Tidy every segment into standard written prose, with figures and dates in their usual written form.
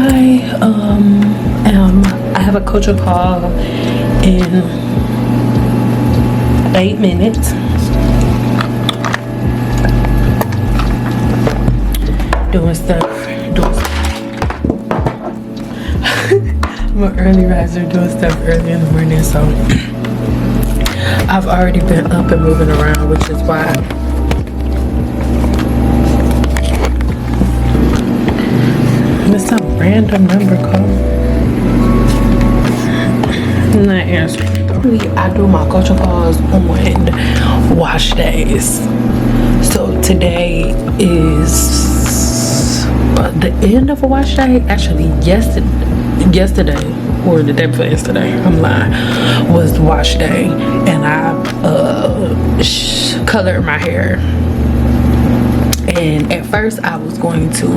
I have a coaching call in 8 minutes. Doing stuff. I'm an early riser, doing stuff early in the morning, so I've already been up and moving around, which is why there's some random number call. I'm not answering though. I do my coaching calls on wash days. So today is the end of a wash day. Actually, yesterday or the day before yesterday, I'm lying, was wash day, and I colored my hair. And at first I was going to,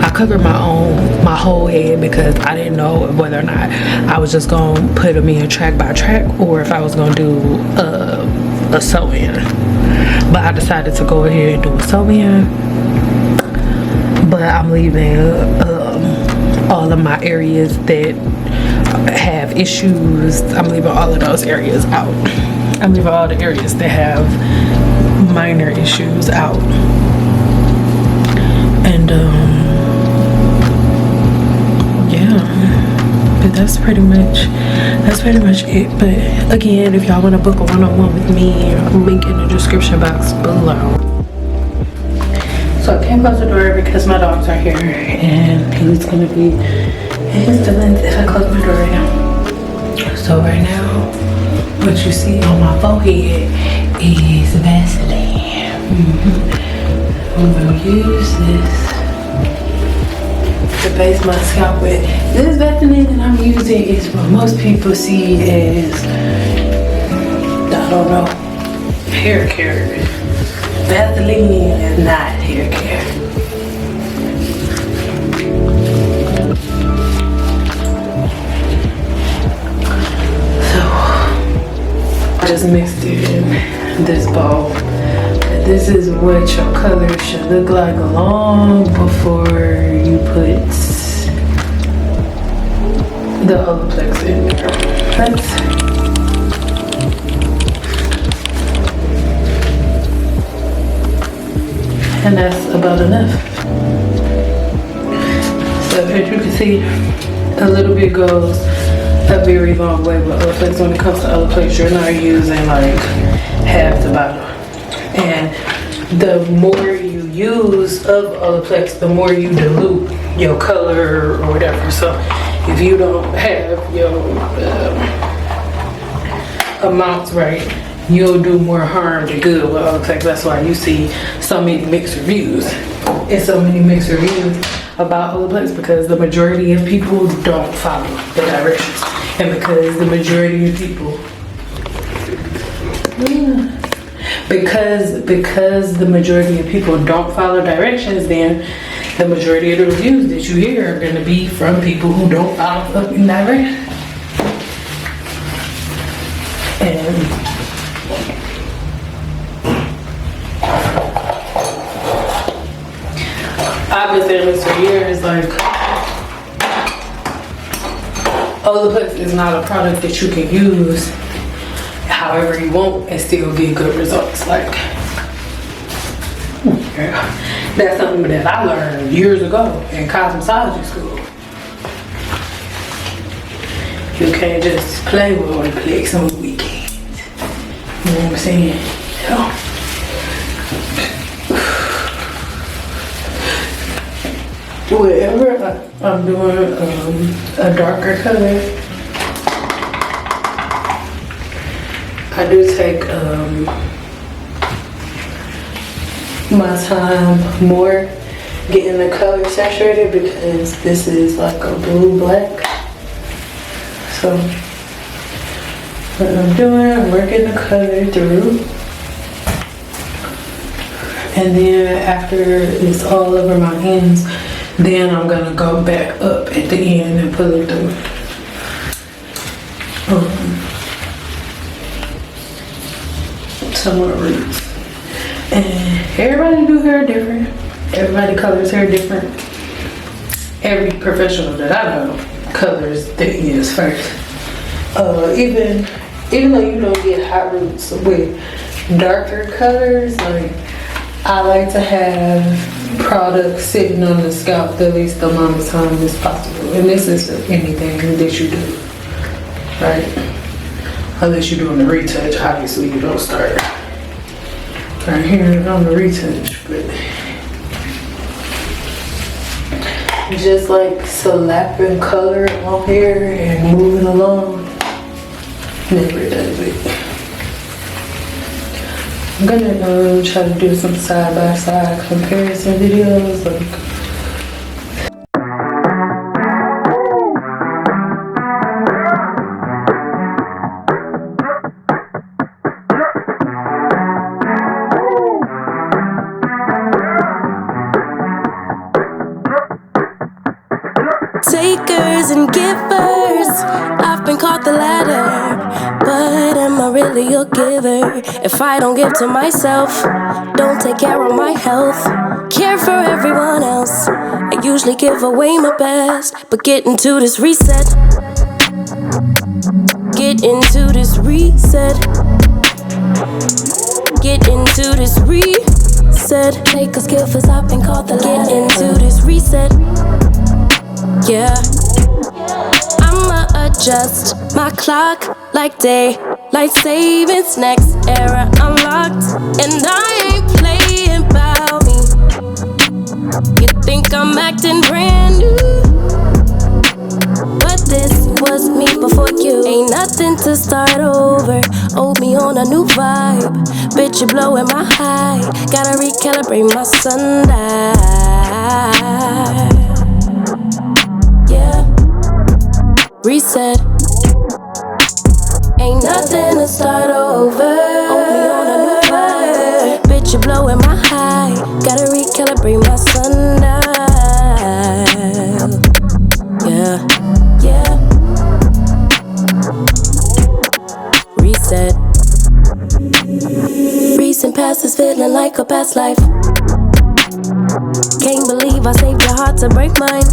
I covered my whole head because I didn't know whether or not I was just gonna put them in track by track or if I was gonna do a sew-in. But I decided to go ahead and do a sew-in. But I'm leaving all of my areas that have issues. I'm leaving all of those areas out. I'm leaving all the areas that have minor issues out. And yeah, but that's pretty much it. But again, if y'all want to book a one-on-one with me, link in the description box below. So I can't close the door because my dogs are here, and he's gonna be in his feelings if I close my door right now. So right now, what you see on my forehead is Vaseline. I'm gonna use this to base my scalp with. This Vaseline that I'm using is what most people see as, I don't know, hair care. Vaseline is not hair care. So I just mixed it in this bowl. This is what your color should look like long before you put the Olaplex in there. And that's about enough. So as you can see, a little bit goes a very long way with Olaplex. When it comes to Olaplex, you're not using like half the bottle. And the more you use of Olaplex, the more you dilute your color or whatever. So if you don't have your amounts right, you'll do more harm than good with Olaplex. That's why you see so many mixed reviews and so many mixed reviews about Olaplex, because the majority of people don't follow the directions. And because the majority of people, because the majority of people don't follow directions, then the majority of the reviews that you hear are gonna be from people who don't follow fucking directions. And I've been saying this for years, like, Olaplex is not a product that you can use however you want and still get good results. Like, yeah, that's something that I learned years ago in cosmetology school. You can't just play with Olaplex on the weekends. You know what I'm saying? Yeah. Whenever I'm doing a darker color, I do take my time more getting the color saturated, because this is like a blue-black. So what I'm doing, I'm working the color through. And then after it's all over my ends, then I'm gonna go back up at the end and pull it through. Some more roots. And everybody do hair different. Everybody colors hair different. every professional that I know colors their ends first. Even though you don't get hot roots with darker colors, like I like to have products sitting on the scalp the least amount of time as possible. And this is anything that you do, right? Unless you're doing the retouch, obviously you don't start right here on the retouch, but just like slapping color on here and moving along never does it. I'm gonna try to do some side-by-side comparison videos, like takers and givers, I've been called the latter, but am I really a giver? If I don't give to myself, don't take care of my health, care for everyone else, I usually give away my best, but get into this reset, get into this reset, get into this reset, takers, givers, I've been called the latter, get into this reset. Yeah, I'ma adjust my clock like daylight savings, next era unlocked, and I ain't playing about me. You think I'm acting brand new, but this was me before you. Ain't nothing to start over, hold me on a new vibe. Bitch, you blowing my high, gotta recalibrate my sundial. Reset. Ain't nothing to start over. Only on a new vibe. Bitch, you blowing my high. Gotta recalibrate my sundial. Yeah, yeah. Reset. Recent past is feeling like a past life. Can't believe I saved your heart to break mine.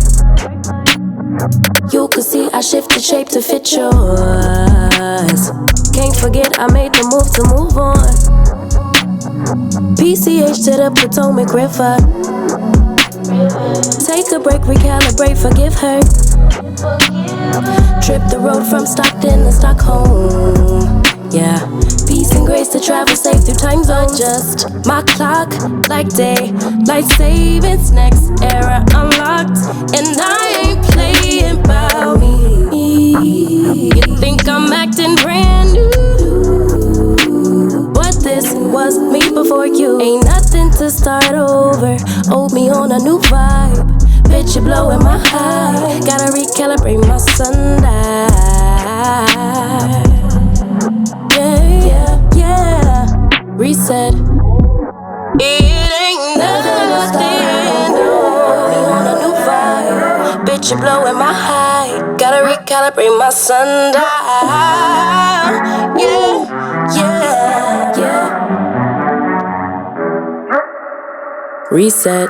You could see I shifted shape to fit yours. Can't forget I made the move to move on. PCH to the Potomac River. Take a break, recalibrate, forgive her. Trip the road from Stockton to Stockholm. Yeah, peace and grace to travel safe through time zones. Adjust my clock like daylight savings, next era unlocked, and I ain't playing about me. You think I'm acting brand new, but this was me before you. Ain't nothing to start over, hold me on a new vibe. Bitch, you blowing my high, gotta recalibrate my sundial. Yeah, reset. It ain't nothing, hold me on a new vibe. Bitch, you blowing my high, gotta recalibrate my sundial. Yeah. Reset.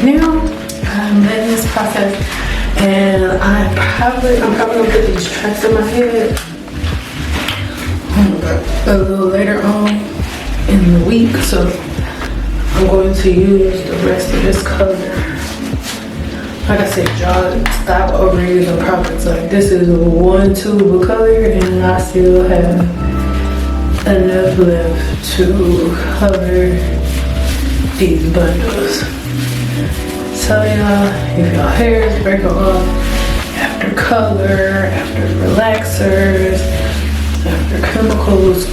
Now I'm in this process, and I'm probably gonna put these tracks in my head a little later on in the week. So I'm going to use the rest of this color. Like I said, y'all, stop overusing products. Like, this is one tube of color, and I still have enough left to cover these bundles. So y'all, if your hair is breaking off after color, after relaxers, after chemicals,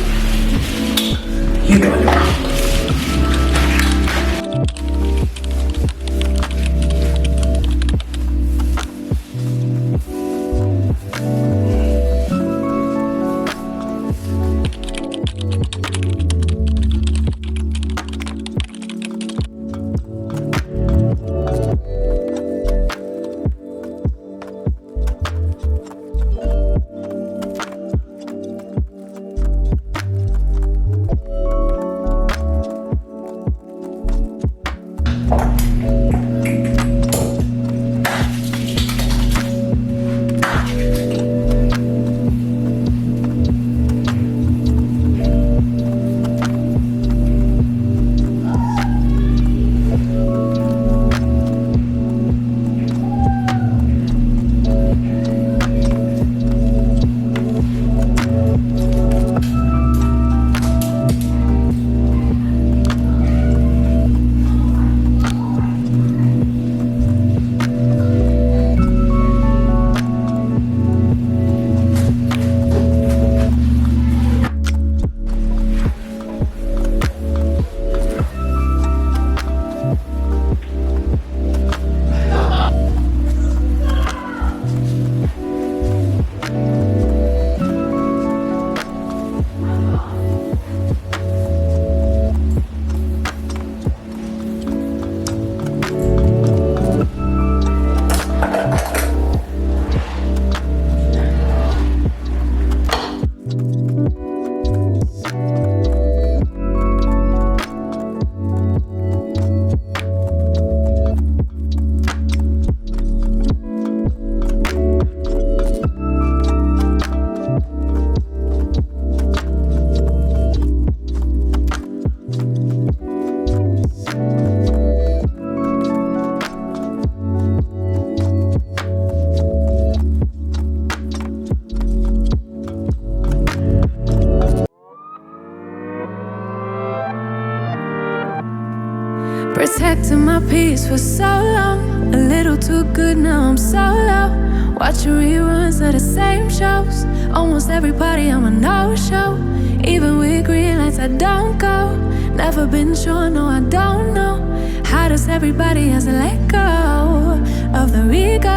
Protecting my peace for so long, a little too good, now I'm solo. Watching reruns of the same shows. Almost every party I'm a no-show. Even with green lights I don't go. Never been sure, no I don't know. How does everybody else let go of the ego?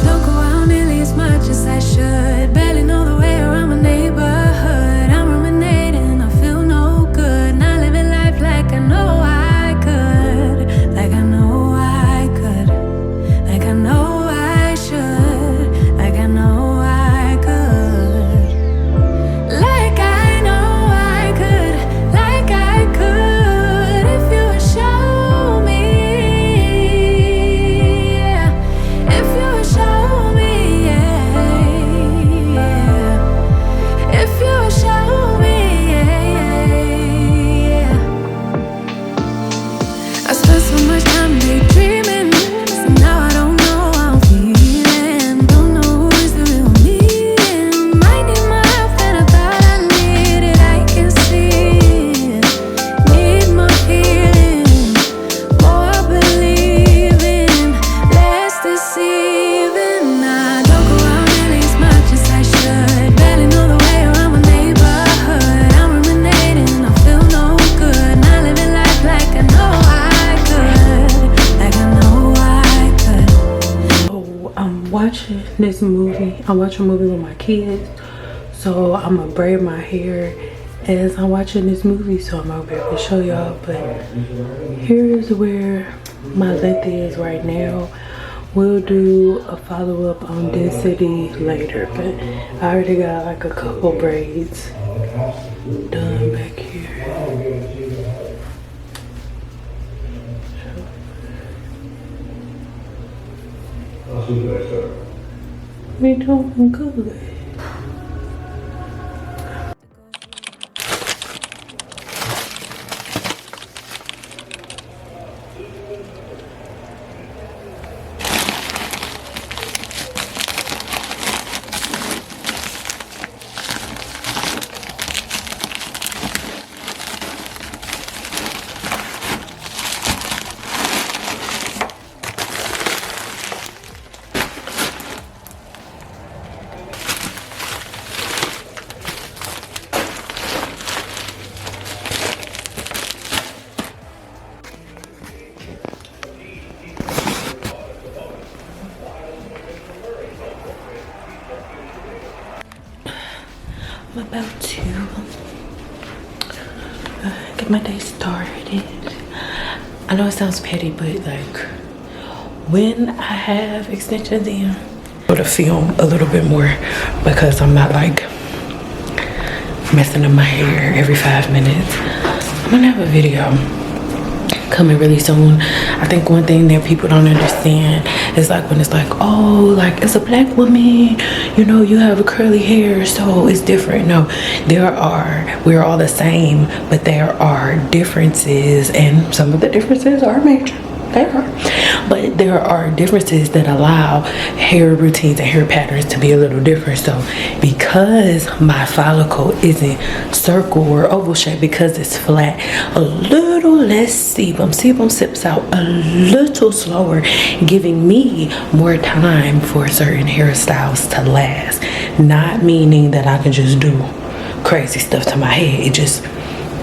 Don't go out nearly as much as I should. Barely know the way around my neighborhood. I'm ruminating, I feel no good. Not living life like I know I could. Like I know I could. Like I know I should. Like I know I could. Like I know I could. Like I could. If you would show me, yeah. If you would show me, yeah, yeah. If you would show me, yeah, yeah. I spent so much time daydreaming, so now I don't know how I'm feeling. Don't know who is the real me. Might need my help than I thought I needed. I can see it. Need more healing, more believing, less deceiving. I don't go out nearly as much as I should. Barely know the way around my neighborhood. I'm ruminating, I feel no good. Not living life like I know I could. Like I know I could. So I'm watching this movie. I'm watching a movie with my kids. So I'm gonna braid my hair as I'm watching this movie, so I'm gonna be able to show y'all. But here's where my length is right now. We'll do a follow-up on density later, but I already got like a couple braids done back here. We doing good. I'm about to get my day started. I know it sounds petty, but like when I have extensions in, I'm able to film a little bit more because I'm not like messing up my hair every 5 minutes. I'm gonna have a video coming really soon. I think one thing that people don't understand is like when it's like, oh, like it's a black woman, you know, you have a curly hair, so it's different. No, we're all the same, but there are differences, and some of the differences are major. They are, but there are differences that allow hair routines and hair patterns to be a little different. So because my follicle isn't circle or oval shape, because it's flat, a little less sebum sips out a little slower, giving me more time for certain hairstyles to last. Not meaning that I can just do crazy stuff to my head.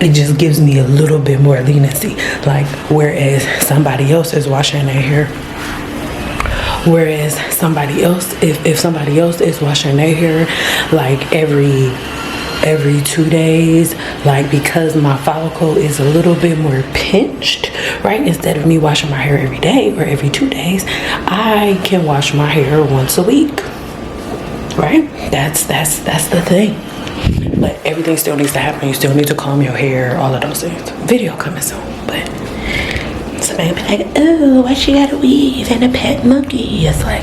It just gives me a little bit more leniency. Like, whereas somebody else is washing their hair, if somebody else is washing their hair like every 2 days, like because my follicle is a little bit more pinched, right? Instead of me washing my hair every day or every 2 days, I can wash my hair once a week, right? That's the thing. But everything still needs to happen. You still need to comb your hair, all of those things. Video coming soon, but somebody be like, oh, why she got a weave and a pet monkey? It's like,